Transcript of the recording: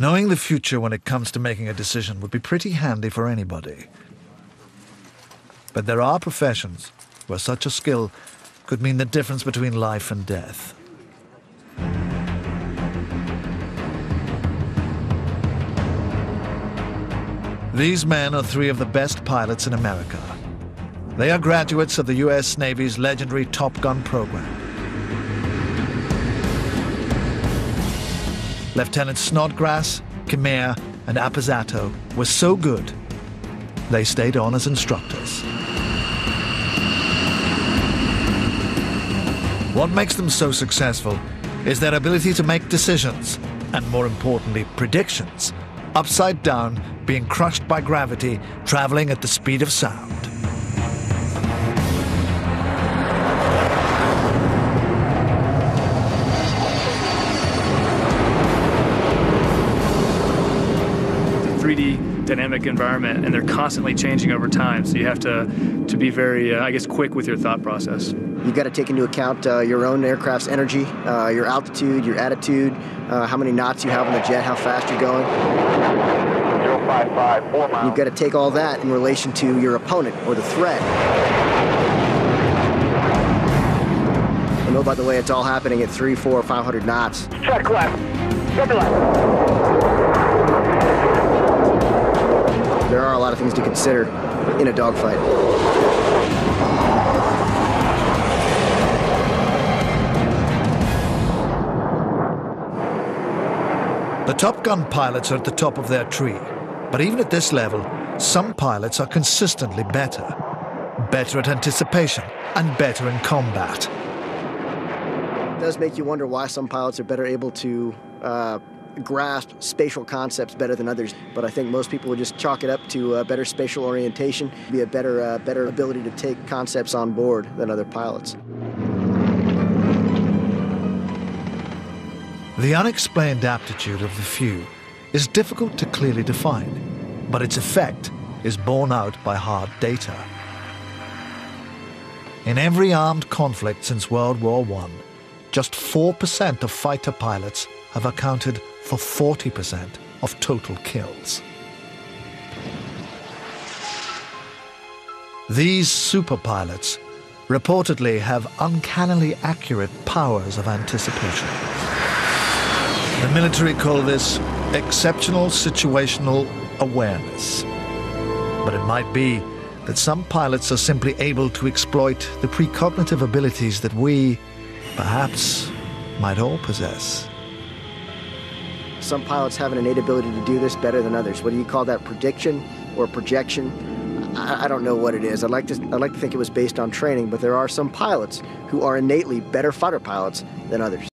Knowing the future when it comes to making a decision would be pretty handy for anybody. But there are professions where such a skill could mean the difference between life and death. These men are three of the best pilots in America. They are graduates of the US Navy's legendary Top Gun program. Lieutenants Snodgrass, Khmer, and Appizato were so good, they stayed on as instructors. What makes them so successful is their ability to make decisions, and more importantly, predictions, upside down, being crushed by gravity, traveling at the speed of sound. It's a 3D dynamic environment, and they're constantly changing over time, so you have to be very, I guess, quick with your thought process. You've got to take into account your own aircraft's energy, your altitude, your attitude, how many knots you have on the jet, how fast you're going. 055, 4 miles. You've got to take all that in relation to your opponent or the threat. And oh, by the way, it's all happening at 300, 400, 500 knots. Check left. Check left. There are a lot of things to consider in a dogfight. The Top Gun pilots are at the top of their tree, but even at this level, some pilots are consistently better. Better at anticipation and better in combat. It does make you wonder why some pilots are better able to grasp spatial concepts better than others, but I think most people would just chalk it up to better spatial orientation, be a better ability to take concepts on board than other pilots. The unexplained aptitude of the few is difficult to clearly define, but its effect is borne out by hard data. In every armed conflict since World War I, just 4% of fighter pilots have accounted for 40% of total kills. These super pilots reportedly have uncannily accurate powers of anticipation. The military call this exceptional situational awareness. But it might be that some pilots are simply able to exploit the precognitive abilities that we, perhaps, might all possess. Some pilots have an innate ability to do this better than others. Whether you call that prediction or projection, I don't know what it is. I'd like to think it was based on training, but there are some pilots who are innately better fighter pilots than others.